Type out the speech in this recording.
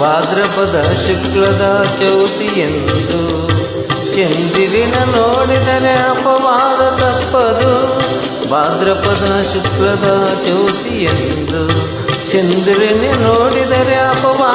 ಭಾದ್ರಪದ ಶುಕ್ಲದ ಚೌತಿಯೆಂದು ಚಂದಿರಿನ ನೋಡಿದರೆ ಅಪವಾದ ತಪ್ಪದು. ಭಾದ್ರಪದ ಶುಕ್ಲದ ಚೌತಿಯೆಂದು ಚಂದಿರಿನ ನೋಡಿದರೆ ಅಪವಾದ